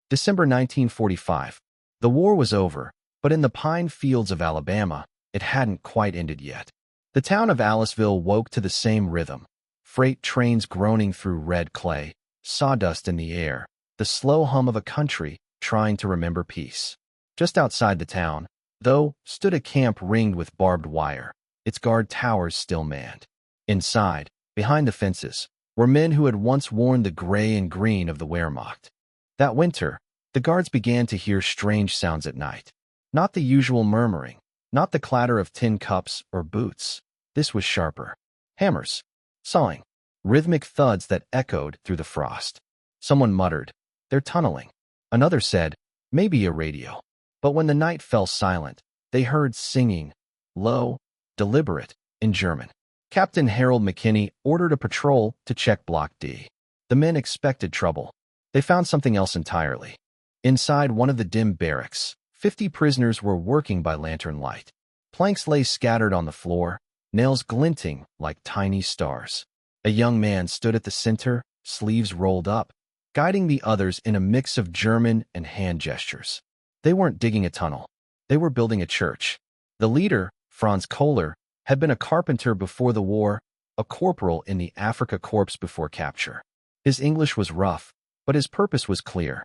December 1945. The war was over, but in the pine fields of Alabama, it hadn't quite ended yet. The town of Aliceville woke to the same rhythm. Freight trains groaning through red clay, sawdust in the air, the slow hum of a country trying to remember peace. Just outside the town, though, stood a camp ringed with barbed wire, its guard towers still manned. Inside, behind the fences, were men who had once worn the gray and green of the Wehrmacht. That winter, the guards began to hear strange sounds at night. Not the usual murmuring, not the clatter of tin cups or boots. This was sharper. Hammers, sawing, rhythmic thuds that echoed through the frost. Someone muttered, "They're tunneling." Another said, "Maybe a radio." But when the night fell silent, they heard singing, low, deliberate, in German. Captain Harold McKinney ordered a patrol to check Block D. The men expected trouble. They found something else entirely. Inside one of the dim barracks, 50 prisoners were working by lantern light. Planks lay scattered on the floor, nails glinting like tiny stars. A young man stood at the center, sleeves rolled up, guiding the others in a mix of German and hand gestures. They weren't digging a tunnel. They were building a church. The leader, Franz Kohler, had been a carpenter before the war, a corporal in the Afrika Korps before capture. His English was rough, but his purpose was clear.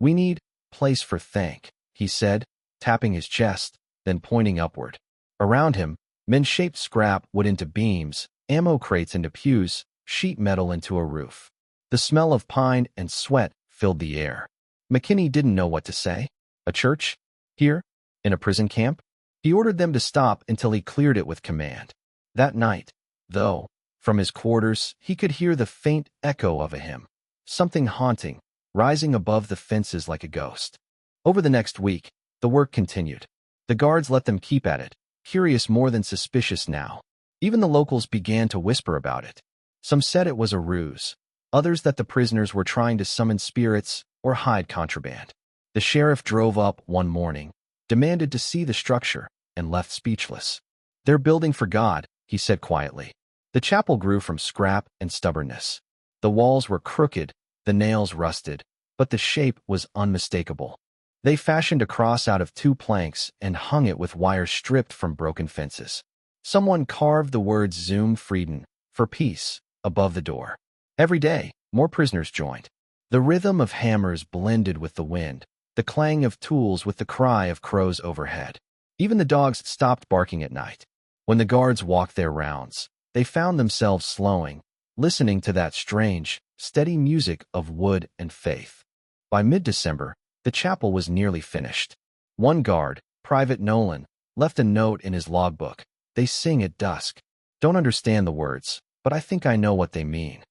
"We need place for thank," he said, tapping his chest, then pointing upward. Around him, men shaped scrap wood into beams, ammo crates into pews, sheet metal into a roof. The smell of pine and sweat filled the air. McKinney didn't know what to say. A church? Here? In a prison camp? He ordered them to stop until he cleared it with command. That night, though, from his quarters, he could hear the faint echo of a hymn. Something haunting, rising above the fences like a ghost. Over the next week, the work continued. The guards let them keep at it, curious more than suspicious now. Even the locals began to whisper about it. Some said it was a ruse, others that the prisoners were trying to summon spirits or hide contraband. The sheriff drove up one morning, demanded to see the structure, and left speechless. "They're building for God," he said quietly. The chapel grew from scrap and stubbornness. The walls were crooked, the nails rusted, but the shape was unmistakable. They fashioned a cross out of 2 planks and hung it with wire stripped from broken fences. Someone carved the words Zum Frieden, for peace, above the door. Every day, more prisoners joined. The rhythm of hammers blended with the wind, the clang of tools with the cry of crows overhead. Even the dogs stopped barking at night. When the guards walked their rounds, they found themselves slowing, listening to that strange, steady music of wood and faith. By mid-December, the chapel was nearly finished. One guard, Private Nolan, left a note in his logbook. "They sing at dusk. Don't understand the words, but I think I know what they mean."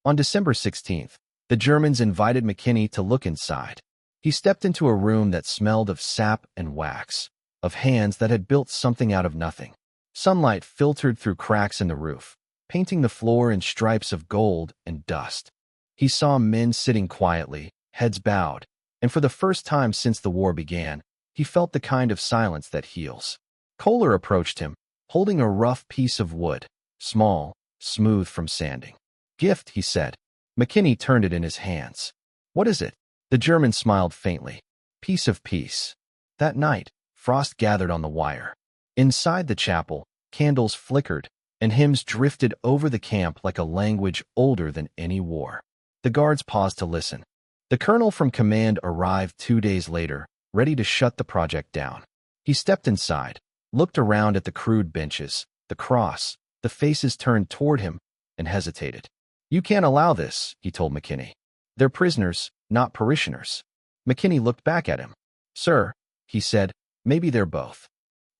On December 16th, the Germans invited McKinney to look inside. He stepped into a room that smelled of sap and wax, of hands that had built something out of nothing. Sunlight filtered through cracks in the roof, painting the floor in stripes of gold and dust. He saw men sitting quietly, heads bowed, and for the first time since the war began, he felt the kind of silence that heals. Kohler approached him, holding a rough piece of wood, small, smooth from sanding. "Gift," he said. McKinney turned it in his hands. "What is it?" The German smiled faintly. "Piece of peace." That night, frost gathered on the wire. Inside the chapel, candles flickered, and hymns drifted over the camp like a language older than any war. The guards paused to listen. The colonel from command arrived 2 days later, ready to shut the project down. He stepped inside, looked around at the crude benches, the cross, the faces turned toward him, and hesitated. "You can't allow this," he told McKinney. "They're prisoners, not parishioners." McKinney looked back at him. "Sir," he said, "maybe they're both."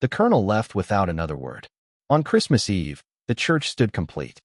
The colonel left without another word. On Christmas Eve, the church stood complete.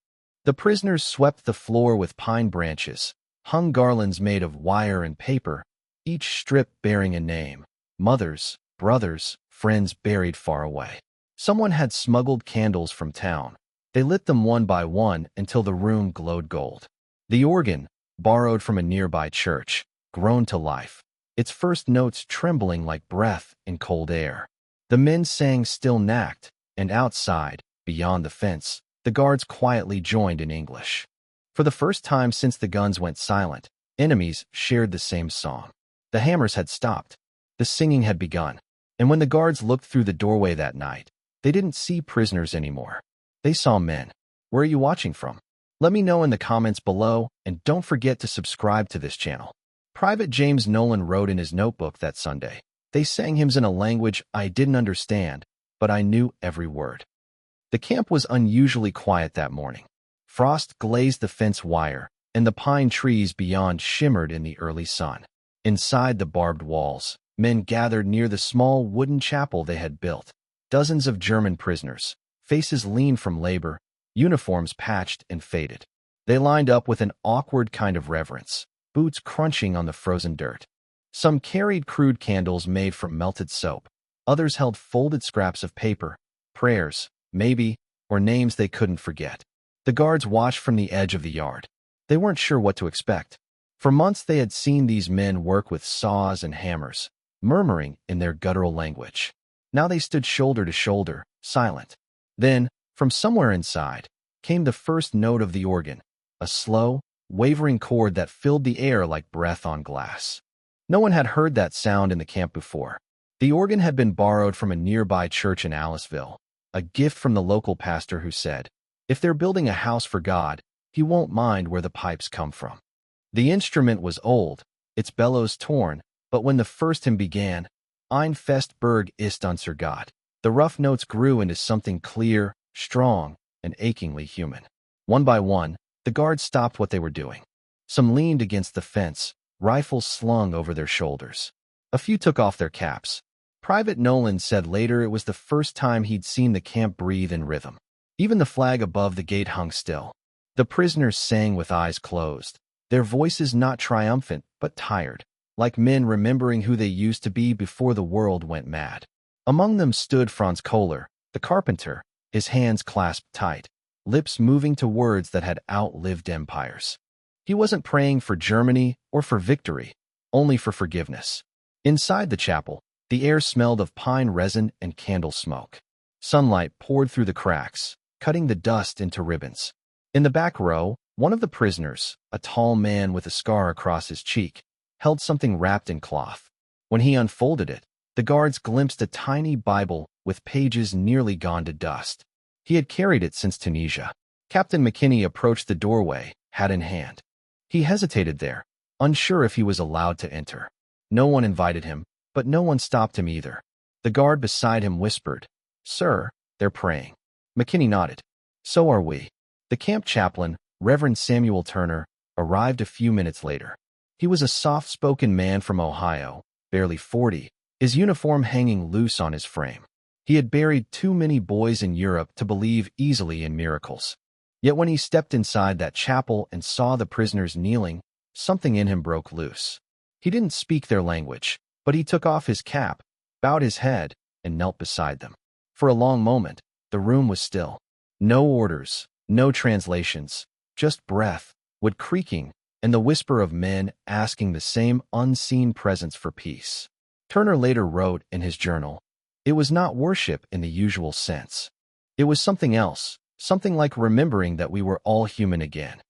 The prisoners swept the floor with pine branches, hung garlands made of wire and paper, each strip bearing a name: mothers, brothers, friends buried far away. Someone had smuggled candles from town. They lit them one by one until the room glowed gold. The organ, borrowed from a nearby church, groaned to life, its first notes trembling like breath in cold air. The men sang still knacked, and outside, beyond the fence, the guards quietly joined in English. For the first time since the guns went silent, enemies shared the same song. The hammers had stopped. The singing had begun. And when the guards looked through the doorway that night, they didn't see prisoners anymore. They saw men. Where are you watching from? Let me know in the comments below, and don't forget to subscribe to this channel. Private James Nolan wrote in his notebook that Sunday, "They sang hymns in a language I didn't understand, but I knew every word." The camp was unusually quiet that morning. Frost glazed the fence wire, and the pine trees beyond shimmered in the early sun. Inside the barbed walls, men gathered near the small wooden chapel they had built. Dozens of German prisoners, faces lean from labor, uniforms patched and faded. They lined up with an awkward kind of reverence, boots crunching on the frozen dirt. Some carried crude candles made from melted soap. Others held folded scraps of paper, prayers, maybe, or names they couldn't forget. The guards watched from the edge of the yard. They weren't sure what to expect. For months they had seen these men work with saws and hammers, murmuring in their guttural language. Now they stood shoulder to shoulder, silent. Then, from somewhere inside, came the first note of the organ, a slow, wavering chord that filled the air like breath on glass. No one had heard that sound in the camp before. The organ had been borrowed from a nearby church in Aliceville, a gift from the local pastor who said, "If they're building a house for God, he won't mind where the pipes come from." The instrument was old, its bellows torn, but when the first hymn began, Ein fest Berg ist unser Gott, the rough notes grew into something clear, strong, and achingly human. One by one, the guards stopped what they were doing. Some leaned against the fence, rifles slung over their shoulders. A few took off their caps. Private Nolan said later it was the first time he'd seen the camp breathe in rhythm. Even the flag above the gate hung still. The prisoners sang with eyes closed, their voices not triumphant but tired, like men remembering who they used to be before the world went mad. Among them stood Franz Kohler, the carpenter, his hands clasped tight, lips moving to words that had outlived empires. He wasn't praying for Germany or for victory, only for forgiveness. Inside the chapel, the air smelled of pine resin and candle smoke. Sunlight poured through the cracks, cutting the dust into ribbons. In the back row, one of the prisoners, a tall man with a scar across his cheek, held something wrapped in cloth. When he unfolded it, the guards glimpsed a tiny Bible with pages nearly gone to dust. He had carried it since Tunisia. Captain McKinney approached the doorway, hat in hand. He hesitated there, unsure if he was allowed to enter. No one invited him, but no one stopped him either. The guard beside him whispered, "Sir, they're praying." McKinney nodded. "So are we." The camp chaplain, Reverend Samuel Turner, arrived a few minutes later. He was a soft-spoken man from Ohio, barely 40, his uniform hanging loose on his frame. He had buried too many boys in Europe to believe easily in miracles. Yet when he stepped inside that chapel and saw the prisoners kneeling, something in him broke loose. He didn't speak their language, but he took off his cap, bowed his head, and knelt beside them. For a long moment, the room was still. No orders, no translations, just breath, wood creaking, and the whisper of men asking the same unseen presence for peace. Turner later wrote in his journal, "It was not worship in the usual sense. It was something else, something like remembering that we were all human again."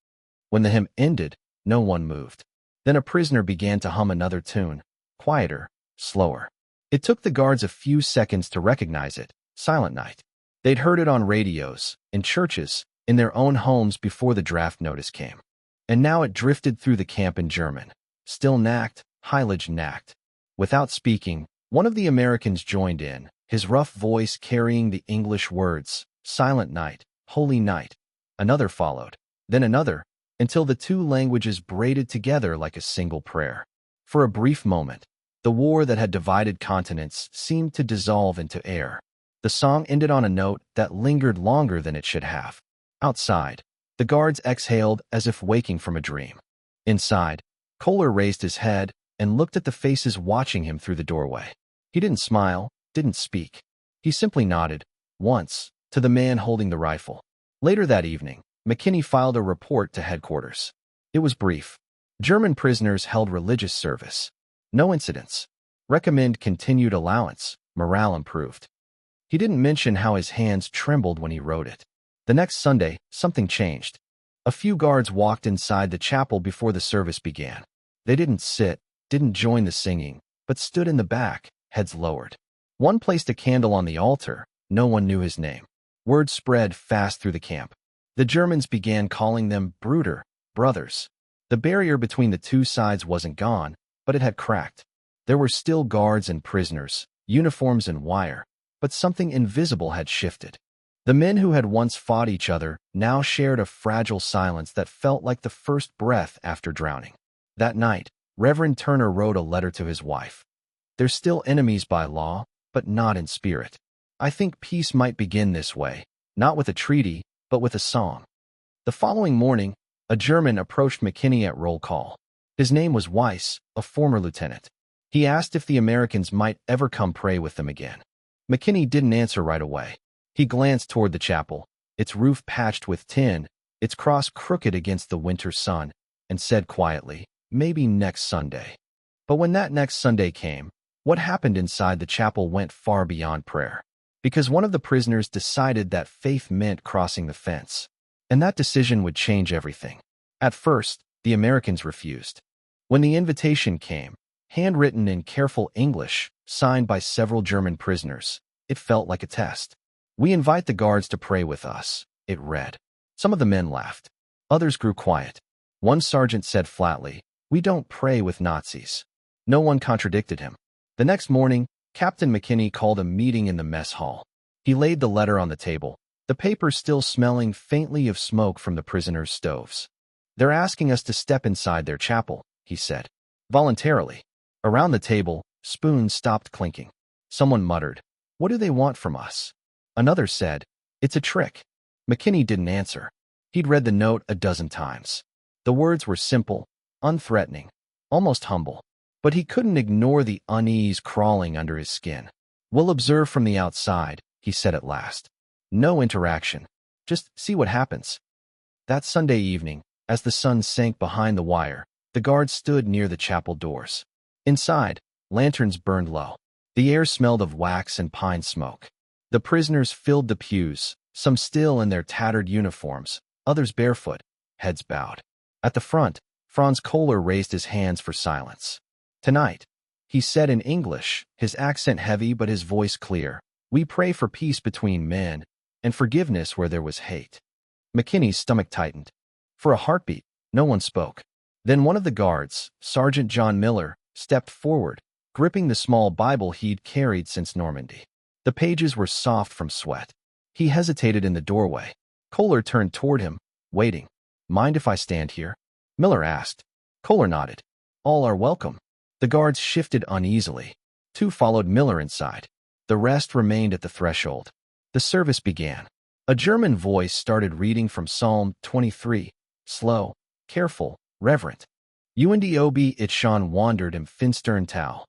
When the hymn ended, no one moved. Then a prisoner began to hum another tune, quieter, slower. It took the guards a few seconds to recognize it, Silent Night. They'd heard it on radios, in churches, in their own homes before the draft notice came. And now it drifted through the camp in German. Still Nacht, Heilige Nacht. Without speaking, one of the Americans joined in, his rough voice carrying the English words, "Silent Night, Holy Night." Another followed, then another, until the two languages braided together like a single prayer. For a brief moment, the war that had divided continents seemed to dissolve into air. The song ended on a note that lingered longer than it should have. Outside, the guards exhaled as if waking from a dream. Inside, Kohler raised his head and looked at the faces watching him through the doorway. He didn't smile, didn't speak. He simply nodded, once, to the man holding the rifle. Later that evening, McKinney filed a report to headquarters. It was brief. German prisoners held religious service. No incidents. Recommend continued allowance. Morale improved. He didn't mention how his hands trembled when he wrote it. The next Sunday, something changed. A few guards walked inside the chapel before the service began. They didn't sit, didn't join the singing, but stood in the back, heads lowered. One placed a candle on the altar. No one knew his name. Word spread fast through the camp. The Germans began calling them Bruder, brothers. The barrier between the two sides wasn't gone, but it had cracked. There were still guards and prisoners, uniforms and wire, but something invisible had shifted. The men who had once fought each other now shared a fragile silence that felt like the first breath after drowning. That night, Reverend Turner wrote a letter to his wife. "They're still enemies by law, but not in spirit. I think peace might begin this way, not with a treaty, but with a song." The following morning, a German approached McKinney at roll call. His name was Weiss, a former lieutenant. He asked if the Americans might ever come pray with them again. McKinney didn't answer right away. He glanced toward the chapel, its roof patched with tin, its cross crooked against the winter sun, and said quietly, "Maybe next Sunday." But when that next Sunday came, what happened inside the chapel went far beyond prayer. Because one of the prisoners decided that faith meant crossing the fence. And that decision would change everything. At first, the Americans refused. When the invitation came, handwritten in careful English, signed by several German prisoners, it felt like a test. "We invite the guards to pray with us," it read. Some of the men laughed. Others grew quiet. One sergeant said flatly, "We don't pray with Nazis." No one contradicted him. The next morning, Captain McKinney called a meeting in the mess hall. He laid the letter on the table, the paper still smelling faintly of smoke from the prisoners' stoves. "They're asking us to step inside their chapel," he said. "Voluntarily." Around the table, spoons stopped clinking. Someone muttered, "What do they want from us?" Another said, "It's a trick." McKinney didn't answer. He'd read the note a dozen times. The words were simple, unthreatening, almost humble. But he couldn't ignore the unease crawling under his skin. "We'll observe from the outside," he said at last. "No interaction. Just see what happens." That Sunday evening, as the sun sank behind the wire, the guards stood near the chapel doors. Inside, lanterns burned low. The air smelled of wax and pine smoke. The prisoners filled the pews, some still in their tattered uniforms, others barefoot, heads bowed. At the front, Franz Kohler raised his hands for silence. "Tonight," he said in English, his accent heavy but his voice clear, "we pray for peace between men and forgiveness where there was hate." McKinney's stomach tightened. For a heartbeat, no one spoke. Then one of the guards, Sergeant John Miller, stepped forward, gripping the small Bible he'd carried since Normandy. The pages were soft from sweat. He hesitated in the doorway. Kohler turned toward him, waiting. "Mind if I stand here?" Miller asked. Kohler nodded. "All are welcome." The guards shifted uneasily. Two followed Miller inside. The rest remained at the threshold. The service began. A German voice started reading from Psalm 23, slow, careful, reverent. "Und it schon wandered im finstern Tal."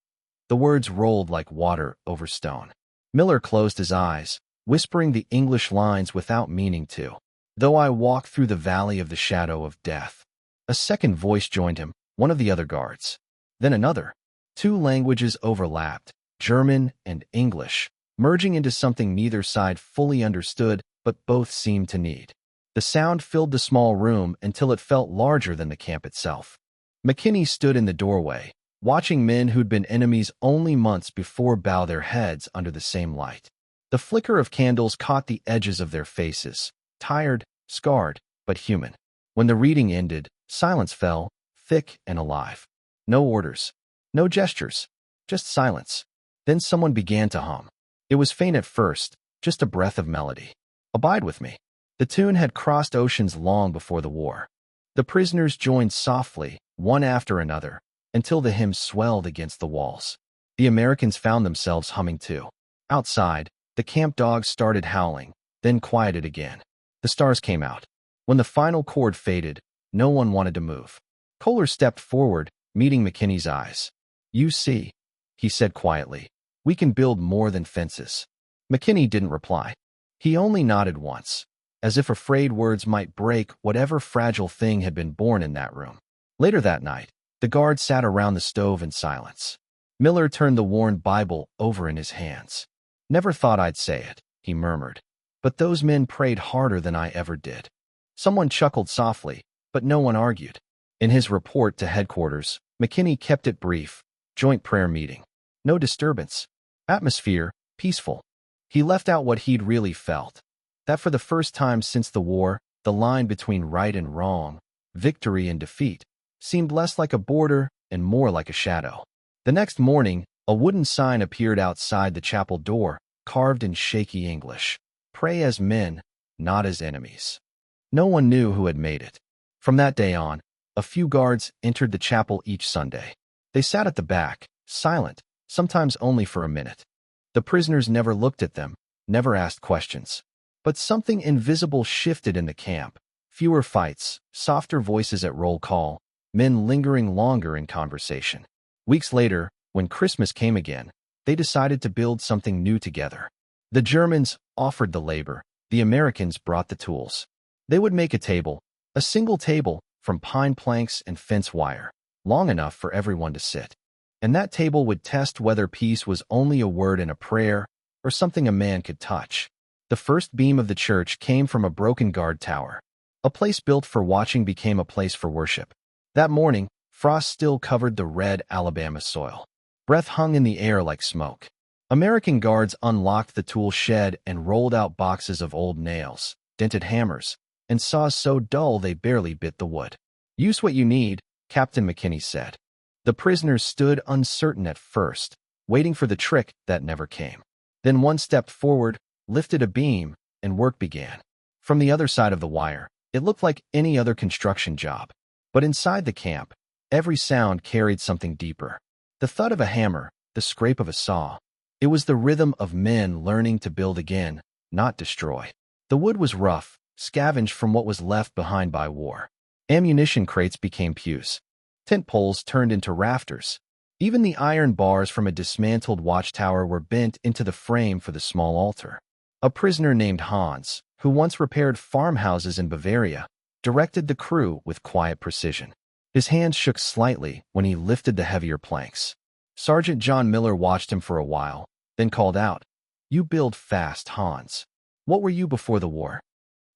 The words rolled like water over stone. Miller closed his eyes, whispering the English lines without meaning to. "Though I walk through the valley of the shadow of death." A second voice joined him, one of the other guards. Then another. Two languages overlapped, German and English, merging into something neither side fully understood, but both seemed to need. The sound filled the small room until it felt larger than the camp itself. McKinney stood in the doorway, watching men who'd been enemies only months before bow their heads under the same light. The flicker of candles caught the edges of their faces, tired, scarred, but human. When the reading ended, silence fell, thick and alive. No orders, no gestures, just silence. Then someone began to hum. It was faint at first, just a breath of melody. "Abide with me." The tune had crossed oceans long before the war. The prisoners joined softly, one after another, until the hymn swelled against the walls. The Americans found themselves humming too. Outside, the camp dogs started howling, then quieted again. The stars came out. When the final chord faded, no one wanted to move. Kohler stepped forward, meeting McKinney's eyes. "You see," he said quietly, "we can build more than fences." McKinney didn't reply. He only nodded once, as if afraid words might break whatever fragile thing had been born in that room. Later that night, the guards sat around the stove in silence. Miller turned the worn Bible over in his hands. "Never thought I'd say it," he murmured, "but those men prayed harder than I ever did." Someone chuckled softly, but no one argued. In his report to headquarters, McKinney kept it brief. Joint prayer meeting. No disturbance. Atmosphere, peaceful. He left out what he'd really felt. That for the first time since the war, the line between right and wrong, victory and defeat, seemed less like a border and more like a shadow. The next morning, a wooden sign appeared outside the chapel door, carved in shaky English. Pray as men, not as enemies. No one knew who had made it. From that day on, a few guards entered the chapel each Sunday. They sat at the back, silent, sometimes only for a minute. The prisoners never looked at them, never asked questions. But something invisible shifted in the camp. Fewer fights, softer voices at roll call, men lingering longer in conversation. Weeks later, when Christmas came again, they decided to build something new together. The Germans offered the labor, the Americans brought the tools. They would make a single table, from pine planks and fence wire, long enough for everyone to sit. And that table would test whether peace was only a word in a prayer or something a man could touch. The first beam of the church came from a broken guard tower. A place built for watching became a place for worship. That morning, frost still covered the red Alabama soil. Breath hung in the air like smoke. American guards unlocked the tool shed and rolled out boxes of old nails, dented hammers, and saws so dull they barely bit the wood. Use what you need, Captain McKinney said. The prisoners stood uncertain at first, waiting for the trick that never came. Then one stepped forward, lifted a beam, and work began. From the other side of the wire, it looked like any other construction job. But inside the camp, every sound carried something deeper. The thud of a hammer, the scrape of a saw. It was the rhythm of men learning to build again, not destroy. The wood was rough, scavenged from what was left behind by war. Ammunition crates became pews. Tent poles turned into rafters. Even the iron bars from a dismantled watchtower were bent into the frame for the small altar. A prisoner named Hans, who once repaired farmhouses in Bavaria, directed the crew with quiet precision. His hands shook slightly when he lifted the heavier planks. Sergeant John Miller watched him for a while, then called out, "You build fast, Hans. What were you before the war?"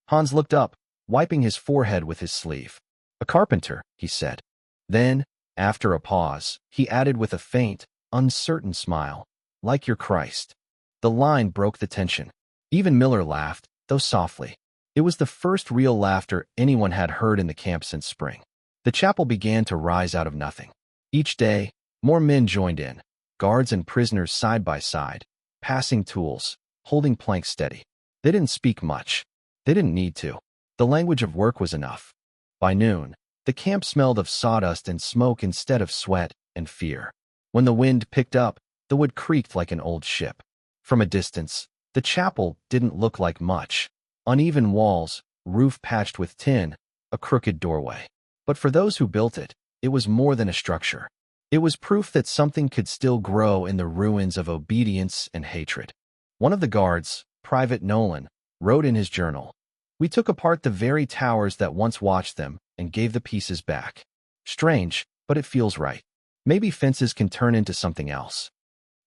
Hans looked up, wiping his forehead with his sleeve. "A carpenter," he said. Then, after a pause, he added with a faint, uncertain smile, "Like your Christ." The line broke the tension. Even Miller laughed, though softly. It was the first real laughter anyone had heard in the camp since spring. The chapel began to rise out of nothing. Each day, more men joined in, guards and prisoners side by side, passing tools, holding planks steady. They didn't speak much. They didn't need to. The language of work was enough. By noon, the camp smelled of sawdust and smoke instead of sweat and fear. When the wind picked up, the wood creaked like an old ship. From a distance, the chapel didn't look like much. Uneven walls, roof patched with tin, a crooked doorway. But for those who built it, it was more than a structure. It was proof that something could still grow in the ruins of obedience and hatred. One of the guards, Private Nolan, wrote in his journal, "We took apart the very towers that once watched them and gave the pieces back. Strange, but it feels right. Maybe fences can turn into something else."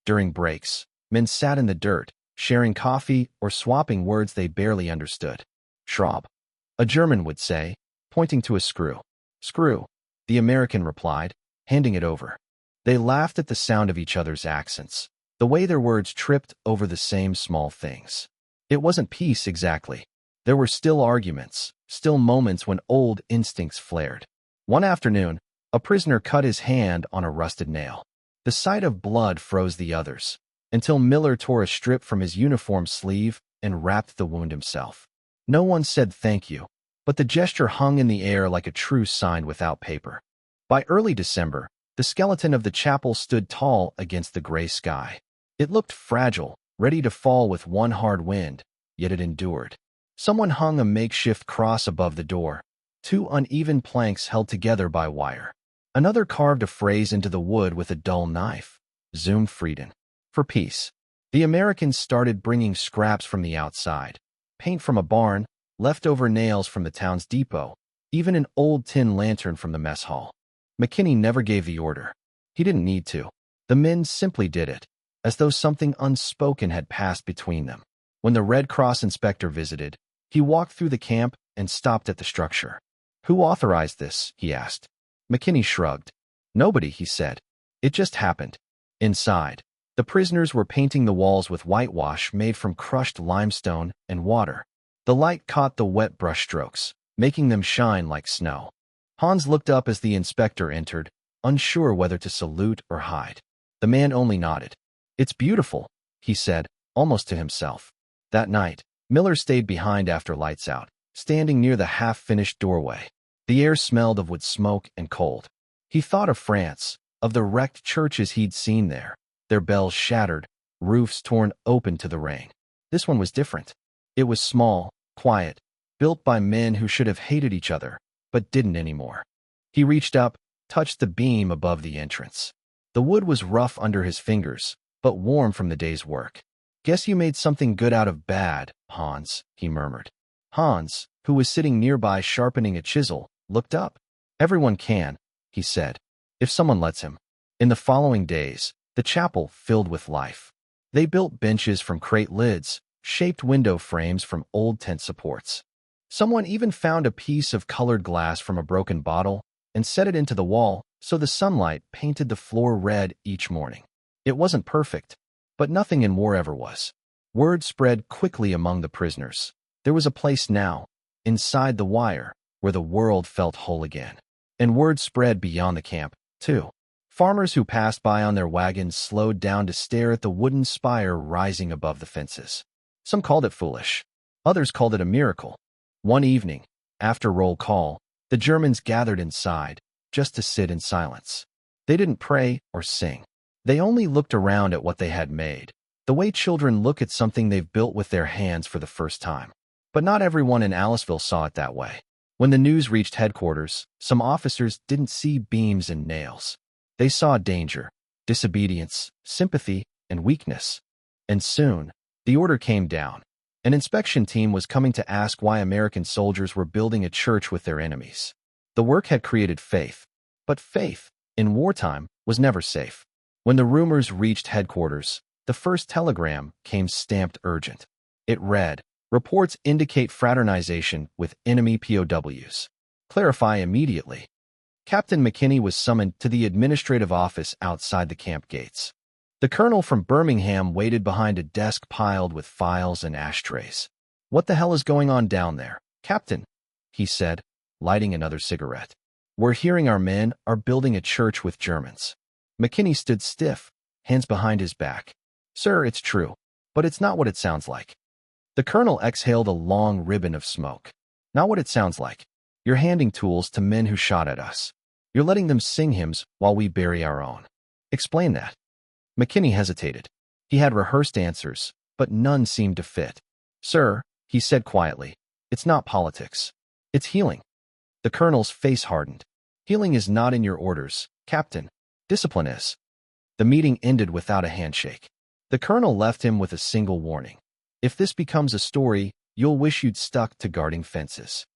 During breaks, men sat in the dirt, sharing coffee or swapping words they barely understood. "Schraub," a German would say, pointing to a screw. "Screw," the American replied, handing it over. They laughed at the sound of each other's accents, the way their words tripped over the same small things. It wasn't peace exactly. There were still arguments, still moments when old instincts flared. One afternoon, a prisoner cut his hand on a rusted nail. The sight of blood froze the others, until Miller tore a strip from his uniform sleeve and wrapped the wound himself. No one said thank you, but the gesture hung in the air like a truce signed without paper. By early December, the skeleton of the chapel stood tall against the gray sky. It looked fragile, ready to fall with one hard wind, yet it endured. Someone hung a makeshift cross above the door, two uneven planks held together by wire. Another carved a phrase into the wood with a dull knife, Zum Frieden, for peace. The Americans started bringing scraps from the outside, paint from a barn, leftover nails from the town's depot, even an old tin lantern from the mess hall. McKinney never gave the order. He didn't need to. The men simply did it, as though something unspoken had passed between them. When the Red Cross inspector visited, he walked through the camp and stopped at the structure. "Who authorized this?" he asked. McKinney shrugged. Nobody, he said. It just happened. Inside, the prisoners were painting the walls with whitewash made from crushed limestone and water. The light caught the wet brushstrokes, making them shine like snow. Hans looked up as the inspector entered, unsure whether to salute or hide. The man only nodded. It's beautiful, he said, almost to himself. That night, Miller stayed behind after lights out, standing near the half-finished doorway. The air smelled of wood smoke and cold. He thought of France, of the wrecked churches he'd seen there, their bells shattered, roofs torn open to the rain. This one was different. It was small, quiet, built by men who should have hated each other, but didn't anymore. He reached up, touched the beam above the entrance. The wood was rough under his fingers, but warm from the day's work. Guess you made something good out of bad, Hans, he murmured. Hans, who was sitting nearby sharpening a chisel, looked up. Everyone can, he said, if someone lets him. In the following days, the chapel filled with life. They built benches from crate lids, shaped window frames from old tent supports. Someone even found a piece of colored glass from a broken bottle and set it into the wall so the sunlight painted the floor red each morning. It wasn't perfect, but nothing in war ever was. Word spread quickly among the prisoners. There was a place now, inside the wire, where the world felt whole again. And word spread beyond the camp, too. Farmers who passed by on their wagons slowed down to stare at the wooden spire rising above the fences. Some called it foolish. Others called it a miracle. One evening, after roll call, the Germans gathered inside, just to sit in silence. They didn't pray or sing. They only looked around at what they had made, the way children look at something they've built with their hands for the first time. But not everyone in Aliceville saw it that way. When the news reached headquarters, some officers didn't see beams and nails. They saw danger, disobedience, sympathy, and weakness. And soon, the order came down. An inspection team was coming to ask why American soldiers were building a church with their enemies. The work had created faith, but faith, in wartime, was never safe. When the rumors reached headquarters, the first telegram came stamped urgent. It read, "Reports indicate fraternization with enemy POWs. Clarify immediately." Captain McKinney was summoned to the administrative office outside the camp gates. The colonel from Birmingham waited behind a desk piled with files and ashtrays. "What the hell is going on down there, Captain?" he said, lighting another cigarette. "We're hearing our men are building a church with Germans." McKinney stood stiff, hands behind his back. "Sir, it's true, but it's not what it sounds like." The colonel exhaled a long ribbon of smoke. "Not what it sounds like. You're handing tools to men who shot at us. You're letting them sing hymns while we bury our own. Explain that." McKinney hesitated. He had rehearsed answers, but none seemed to fit. "Sir," he said quietly, "it's not politics. It's healing." The colonel's face hardened. "Healing is not in your orders, Captain. Discipline is." The meeting ended without a handshake. The colonel left him with a single warning. "If this becomes a story, you'll wish you'd stuck to guarding fences."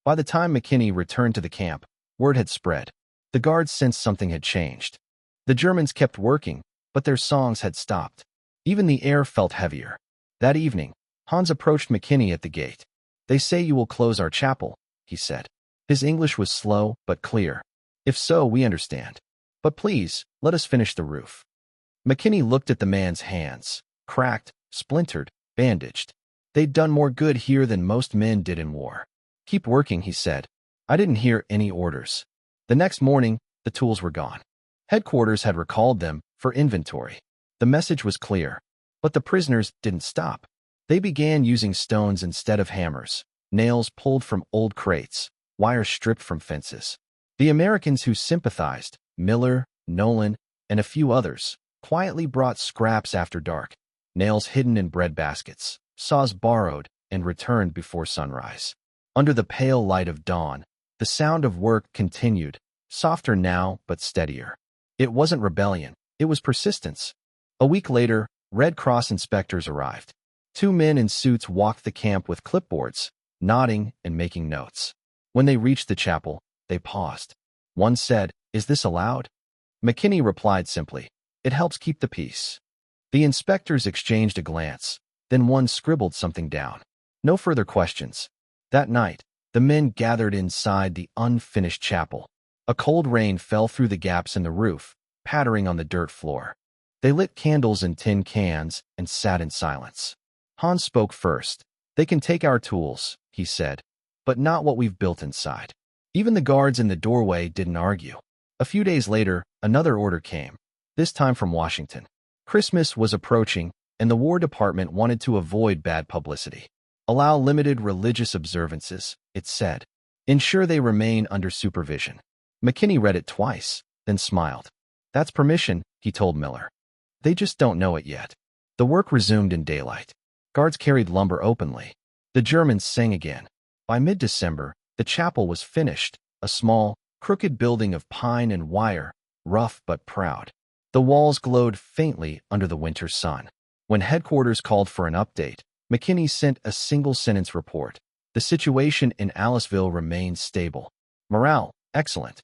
By the time McKinney returned to the camp, word had spread. The guards sensed something had changed. The Germans kept working, but their songs had stopped. Even the air felt heavier. That evening, Hans approached McKinney at the gate. "They say you will close our chapel," he said. His English was slow but clear. "If so, we understand. But please, let us finish the roof." McKinney looked at the man's hands, cracked, splintered, bandaged. They'd done more good here than most men did in war. "Keep working," he said. "I didn't hear any orders." The next morning, the tools were gone. Headquarters had recalled them for inventory. The message was clear, but the prisoners didn't stop. They began using stones instead of hammers, nails pulled from old crates, wires stripped from fences. The Americans who sympathized, Miller, Nolan, and a few others, quietly brought scraps after dark, nails hidden in bread baskets, saws borrowed and returned before sunrise. Under the pale light of dawn, the sound of work continued, softer now but steadier. It wasn't rebellion, it was persistence. A week later, Red Cross inspectors arrived. 2 men in suits walked the camp with clipboards, nodding and making notes. When they reached the chapel, they paused. One said, "Is this allowed?" McKinney replied simply, "It helps keep the peace." The inspectors exchanged a glance, then one scribbled something down. No further questions. That night, the men gathered inside the unfinished chapel. A cold rain fell through the gaps in the roof, pattering on the dirt floor. They lit candles in tin cans and sat in silence. Hans spoke first. "They can take our tools," he said, "but not what we've built inside." Even the guards in the doorway didn't argue. A few days later, another order came, this time from Washington. Christmas was approaching, and the War Department wanted to avoid bad publicity. "Allow limited religious observances," it said. "Ensure they remain under supervision." McKinney read it twice, then smiled. "That's permission," he told Miller. "They just don't know it yet." The work resumed in daylight. Guards carried lumber openly. The Germans sang again. By mid-December, the chapel was finished, a small, crooked building of pine and wire, rough but proud. The walls glowed faintly under the winter sun. When headquarters called for an update, McKinney sent a single-sentence report. "The situation in Aliceville remains stable. Morale, excellent."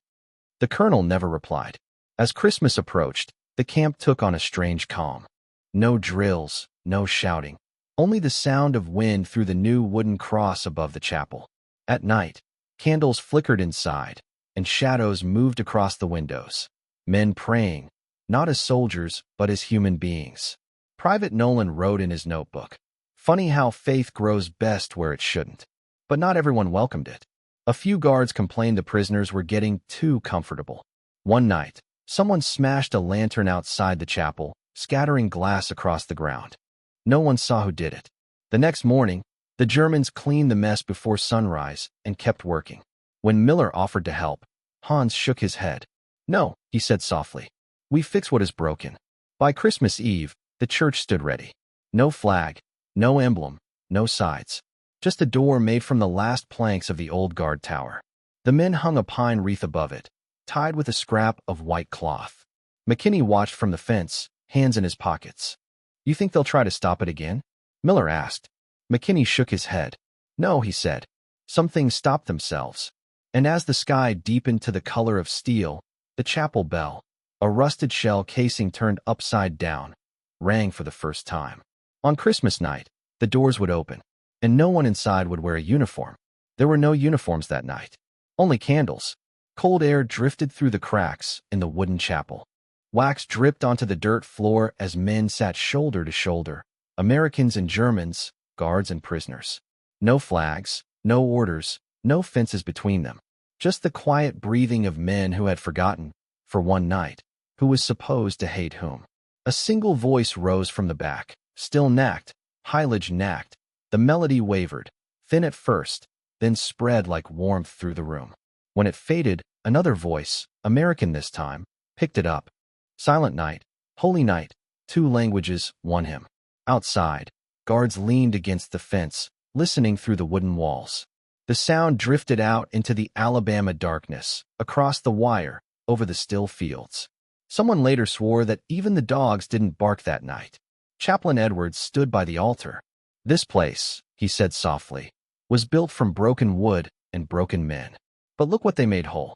The colonel never replied. As Christmas approached, the camp took on a strange calm. No drills, no shouting. Only the sound of wind through the new wooden cross above the chapel. At night, candles flickered inside, and shadows moved across the windows. Men praying, not as soldiers, but as human beings. Private Nolan wrote in his notebook, "Funny how faith grows best where it shouldn't." But not everyone welcomed it. A few guards complained the prisoners were getting too comfortable. One night, someone smashed a lantern outside the chapel, scattering glass across the ground. No one saw who did it. The next morning, the Germans cleaned the mess before sunrise and kept working. When Miller offered to help, Hans shook his head. "No," he said softly. "We fix what is broken." By Christmas Eve, the church stood ready. No flag, no emblem, no sides. Just a door made from the last planks of the old guard tower. The men hung a pine wreath above it, tied with a scrap of white cloth. McKinney watched from the fence, hands in his pockets. "You think they'll try to stop it again?" Miller asked. McKinney shook his head. "No," he said. "Some things stop themselves." And as the sky deepened to the color of steel, the chapel bell, a rusted shell casing turned upside down, rang for the first time. On Christmas night, the doors would open, and no one inside would wear a uniform. There were no uniforms that night. Only candles. Cold air drifted through the cracks in the wooden chapel. Wax dripped onto the dirt floor as men sat shoulder to shoulder, Americans and Germans, guards and prisoners. No flags, no orders, no fences between them. Just the quiet breathing of men who had forgotten, for one night, who was supposed to hate whom. A single voice rose from the back, still knacked, Hylage knacked. The melody wavered, thin at first, then spread like warmth through the room. When it faded, another voice, American this time, picked it up. "Silent night, holy night," 2 languages, 1 hymn. Outside, guards leaned against the fence, listening through the wooden walls. The sound drifted out into the Alabama darkness, across the wire, over the still fields. Someone later swore that even the dogs didn't bark that night. Chaplain Edwards stood by the altar. "This place," he said softly, "was built from broken wood and broken men. But look what they made whole."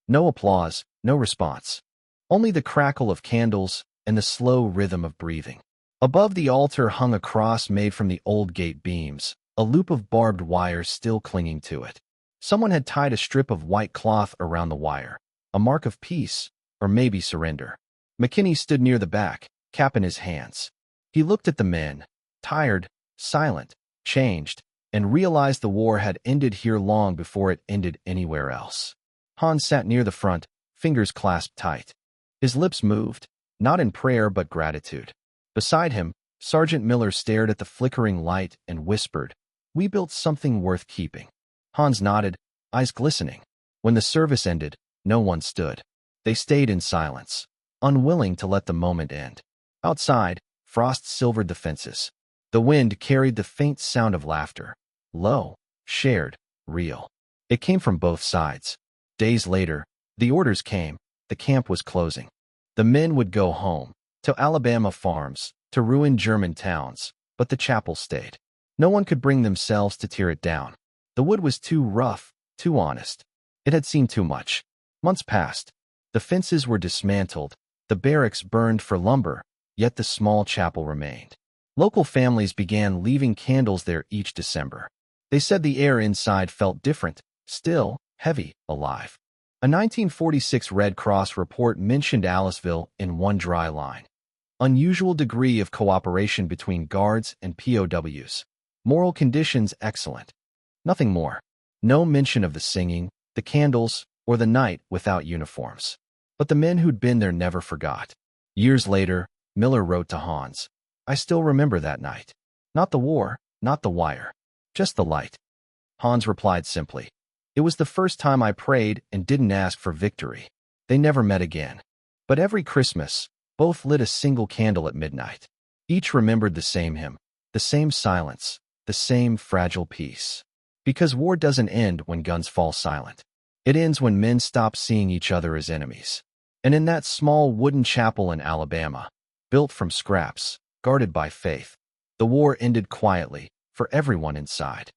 No applause, no response. Only the crackle of candles and the slow rhythm of breathing. Above the altar hung a cross made from the old gate beams, a loop of barbed wire still clinging to it. Someone had tied a strip of white cloth around the wire, a mark of peace, or maybe surrender. McKinney stood near the back, cap in his hands. He looked at the men, tired, silent, changed, and realized the war had ended here long before it ended anywhere else. Hans sat near the front, fingers clasped tight. His lips moved, not in prayer but gratitude. Beside him, Sergeant Miller stared at the flickering light and whispered, "We built something worth keeping." Hans nodded, eyes glistening. When the service ended, no one stood. They stayed in silence, unwilling to let the moment end. Outside, frost silvered the fences. The wind carried the faint sound of laughter. Low, shared, real. It came from both sides. Days later, the orders came. The camp was closing. The men would go home, to Alabama farms, to ruined German towns, but the chapel stayed. No one could bring themselves to tear it down. The wood was too rough, too honest. It had seen too much. Months passed. The fences were dismantled, the barracks burned for lumber, yet the small chapel remained. Local families began leaving candles there each December. They said the air inside felt different, still, heavy, alive. A 1946 Red Cross report mentioned Aliceville in one dry line. Unusual degree of cooperation between guards and POWs. Moral conditions excellent. Nothing more. No mention of the singing, the candles, or the night without uniforms. But the men who'd been there never forgot. Years later, Miller wrote to Hans, "I still remember that night. Not the war, not the wire. Just the light." Hans replied simply, "It was the first time I prayed and didn't ask for victory." They never met again. But every Christmas, both lit a single candle at midnight. Each remembered the same hymn, the same silence, the same fragile peace. Because war doesn't end when guns fall silent. It ends when men stop seeing each other as enemies. And in that small wooden chapel in Alabama, built from scraps, guarded by faith, the war ended quietly for everyone inside.